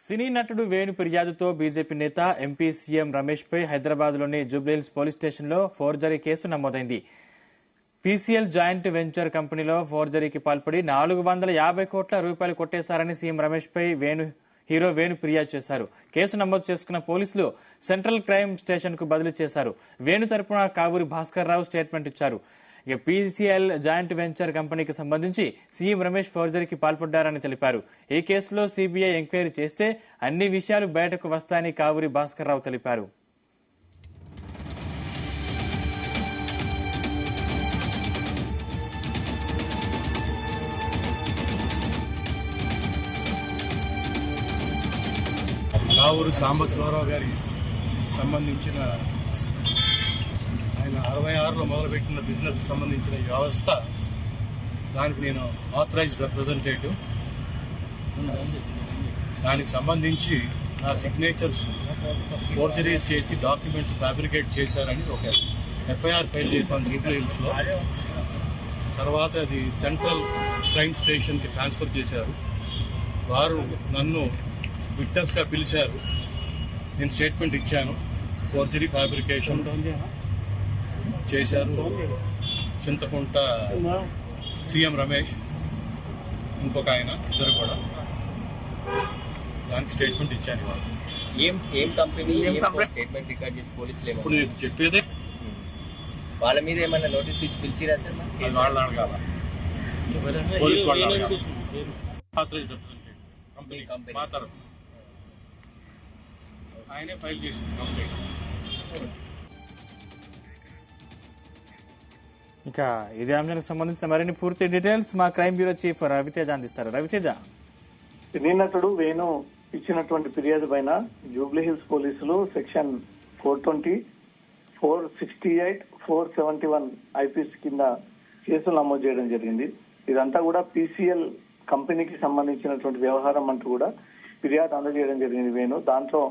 సినీ నటుడు వేణు ఫిర్యాదుతో బీజేపీ నేత ఎంపీ సీఎం రమేష్ పై హైదరాబాద్లోని జూబ్లీహిల్స్ పోలీస్ స్టేషన్లో ఫోర్జరీ కేసు నమోదైంది. పీసీఎల్ జాయింట్ వెంచర్ కంపెనీలో ఫోర్జరీకి పాల్పడి 450 కోట్ల రూపాయలు కొట్టేశారని సీఎం రమేష్ పై హీరో వేణు ఫిర్యాదు చేశారు. కేసు నమోదు చేసుకున్న పోలీసులు సెంట్రల్ క్రైమ్ స్టేషన్ కు బదిలీ చేశారు. వేణు తరపున కావూరి భాస్కర్ రావు స్టేట్మెంట్ ఇచ్చారు. పీసీఎల్ జాయింట్ వెంచర్ కంపెనీకి సంబంధించి సీఎం రమేష్ ఫోర్జరీకి పాల్పడ్డారని తెలిపారు. ఈ కేసులో సీబీఐ ఎంక్వైరీ చేస్తే అన్ని విషయాలు బయటకు వస్తాయని కావూరి భాస్కర్ రావు తెలిపారు. కావూరు సాంబశివరావు గారి సంబంధించిన ఆయన 66లో మొదలుపెట్టిన బిజినెస్ సంబంధించిన వ్యవస్థ, దానికి నేను ఆథరైజ్డ్ రిప్రజెంటేటివ్. దానికి సంబంధించి నా సిగ్నేచర్స్ ఫోర్జరీస్ చేసి డాక్యుమెంట్స్ ఫ్యాబ్రికేట్ చేశారని ఒక ఎఫ్ఐఆర్ ఫైల్ చేశాను జూబ్లీహిల్స్లో. తర్వాత అది సెంట్రల్ క్రైమ్ స్టేషన్కి ట్రాన్స్ఫర్ చేశారు. వారు నన్ను విట్నెస్గా పిలిచారు. నేను స్టేట్మెంట్ ఇచ్చాను. ఫోర్జరీ ఫ్యాబ్రికేషన్ చేశారు చింతకుంట సీఎం రమేష్, ఇంకొక ఆయన, ఇద్దరు కూడా. దానికి స్టేట్మెంట్ ఇచ్చాను. ఏం కంపెనీ స్టేట్మెంట్ రికార్డ్ చేసి పోలీసులు ఇప్పుడు నేను చెప్పేదే. వాళ్ళ మీద ఏమైనా నోటీస్ ఇచ్చి పిలిచిరా సార్? వాళ్ళు అడగాల, పోలీసు వాళ్ళు అడగాలి. కంపెనీ మా తరఫున ఆయనే ఫైల్ చేసింది కంప్లైంట్. ఇక ఇదే అంశానికి సంబంధించిన మరిన్ని పూర్తి డీటెయిల్స్ మా క్రైమ్ బ్యూరో చీఫ్ రవితేజ అందిస్తారు. రవితేజ, సినీ నటుడు వేణు ఇచ్చినటువంటి ఫిర్యాదు పైన జూబ్లీహిల్స్ పోలీసులు సెక్షన్ 420, 468, 471 ఐపీసీ కింద కేసులు నమోదు చేయడం జరిగింది. ఇదంతా కూడా పీసీఎల్ కంపెనీకి సంబంధించినటువంటి వ్యవహారం అంటూ కూడా ఫిర్యాదు అందజేయడం జరిగింది వేణు. దాంట్లో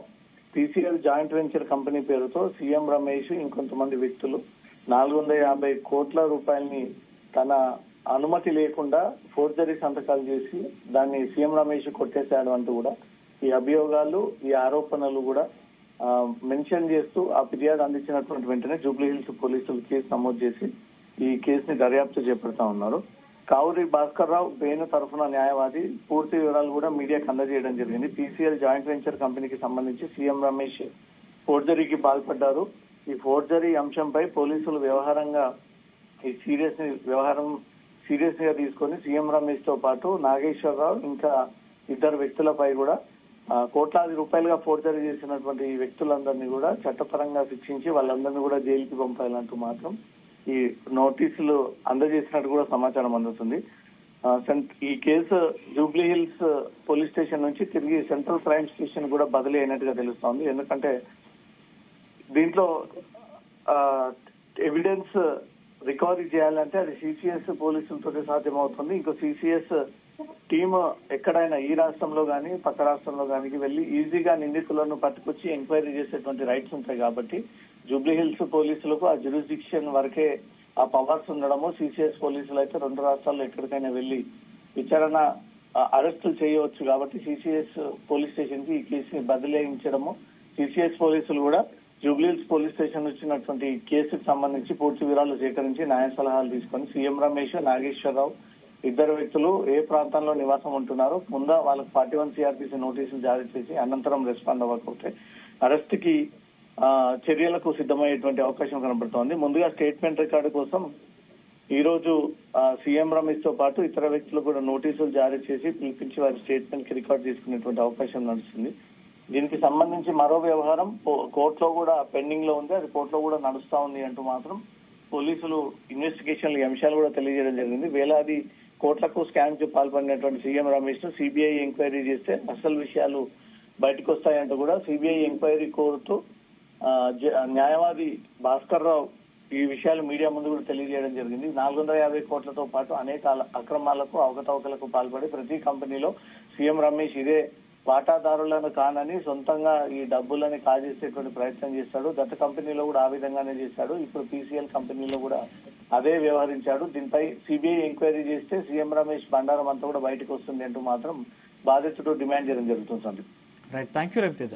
పీసీఎల్ జాయింట్ వెంచర్ కంపెనీ పేరుతో సీఎం రమేష్ ఇంకొంతమంది వ్యక్తులు 450 కోట్ల రూపాయలని తన అనుమతి లేకుండా ఫోర్జరీ సంతకాలు చేసి దాన్ని సీఎం రమేష్ కొట్టేశాడు అంటూ కూడా ఈ అభియోగాలు, ఈ ఆరోపణలు కూడా మెన్షన్ చేస్తూ ఆ ఫిర్యాదు అందించినటువంటి వెంటనే జూబ్లీహిల్స్ పోలీసులు కేసు నమోదు చేసి ఈ కేసుని దర్యాప్తు చేపడతా ఉన్నారు. కావూరి భాస్కర్ రావు వేణు తరఫున న్యాయవాది పూర్తి వివరాలు కూడా మీడియాకు అందజేయడం జరిగింది. పీసీఎల్ జాయింట్ వెంచర్ కంపెనీకి సంబంధించి సీఎం రమేష్ ఫోర్జరీకి పాల్పడ్డారు. ఈ ఫోర్జరీ అంశంపై పోలీసులు ఈ వ్యవహారం సీరియస్ గా తీసుకొని సీఎం రమేష్ తో పాటు నాగేశ్వరరావు ఇంకా ఇద్దరు వ్యక్తులపై కూడా కోట్లాది రూపాయలుగా ఫోర్జరీ చేసినటువంటి ఈ వ్యక్తులందరినీ కూడా చట్టపరంగా శిక్షించి వాళ్ళందరినీ కూడా జైలుకి పంపాలంటూ మాత్రం ఈ నోటీసులు అందజేసినట్టు కూడా సమాచారం అందుతుంది. ఈ కేసు జూబ్లీహిల్స్ పోలీస్ స్టేషన్ నుంచి తిరిగి సెంట్రల్ క్రైమ్ స్టేషన్ కూడా బదిలీ అయినట్టుగా తెలుస్తోంది. ఎందుకంటే దీంట్లో ఎవిడెన్స్ రికవరీ చేయాలంటే అది సిసిఎస్ పోలీసులతో సాధ్యమవుతుంది. ఇంకో సిసిఎస్ టీమ్ ఎక్కడైనా ఈ రాష్ట్రంలో కానీ పక్క రాష్ట్రంలో కానీ వెళ్లి ఈజీగా నిందితులను పట్టుకొచ్చి ఎంక్వైరీ చేసేటువంటి రైట్స్ ఉంటాయి. కాబట్టి జూబ్లీహిల్స్ పోలీసులకు ఆ జ్యూరిస్డిక్షన్ వరకే ఆ పవర్స్ ఉండడము, సిసిఎస్ పోలీసులు అయితే 2 రాష్ట్రాల్లో ఎక్కడికైనా వెళ్లి విచారణ అరెస్టులు చేయవచ్చు. కాబట్టి సిసిఎస్ పోలీస్ స్టేషన్ కి ఈ కేసుని బదిలీయించడము, సిసిఎస్ పోలీసులు కూడా జూబ్లీహిల్స్ పోలీస్ స్టేషన్ వచ్చినటువంటి కేసుకు సంబంధించి పూర్తి వివరాలు సేకరించి న్యాయ సలహాలు తీసుకొని సీఎం రమేష్, నాగేశ్వరరావు ఇద్దరు వ్యక్తులు ఏ ప్రాంతంలో నివాసం ఉంటున్నారో ముందా వాళ్ళకు 41 సిఆర్పిసి నోటీసులు జారీ చేసి అనంతరం రెస్పాండ్ అవ్వకపోతే అరెస్ట్ కి చర్యలకు సిద్ధమయ్యేటువంటి అవకాశం కనబడుతోంది. ముందుగా స్టేట్మెంట్ రికార్డు కోసం ఈ రోజు సీఎం రమేష్ తో పాటు ఇతర వ్యక్తులు కూడా నోటీసులు జారీ చేసి పిలిపించి వారి స్టేట్మెంట్ కి రికార్డు చేసుకునేటువంటి అవకాశం నడుస్తుంది. దీనికి సంబంధించి మరో వ్యవహారం కోర్టులో కూడా పెండింగ్ లో ఉంది. అది కోర్టులో కూడా నడుస్తా ఉంది అంటూ మాత్రం పోలీసులు ఇన్వెస్టిగేషన్ ఈ అంశాలు కూడా తెలియజేయడం జరిగింది. వేలాది కోట్లకు స్కామ్ కు పాల్పడినటువంటి సీఎం రమేష్ ను సిబిఐ ఎంక్వైరీ చేస్తే అసలు విషయాలు బయటకు వస్తాయంటూ కూడా సిబిఐ ఎంక్వైరీ కోరుతూ న్యాయవాది భాస్కర్ రావు ఈ విషయాలు మీడియా ముందు కూడా తెలియజేయడం జరిగింది. 450 కోట్లతో పాటు అనేక అక్రమాలకు, అవకతవకలకు పాల్పడి ప్రతి కంపెనీలో సీఎం రమేష్ ఇదే వాటాదారులను కానని సొంతంగా ఈ డబ్బులని కాజేసేటువంటి ప్రయత్నం చేశాడు. గత కంపెనీలో కూడా ఆ విధంగానే చేశాడు. ఇప్పుడు పీసీఎల్ కంపెనీలో కూడా అదే వ్యవహరించాడు. దీనిపై సిబిఐ ఎంక్వైరీ చేస్తే సీఎం రమేష్ బండారం అంతా కూడా బయటకు వస్తుంది అంటూ మాత్రం బాధితుడు డిమాండ్ చేయడం జరుగుతుంది. Right, thank you Raviteja.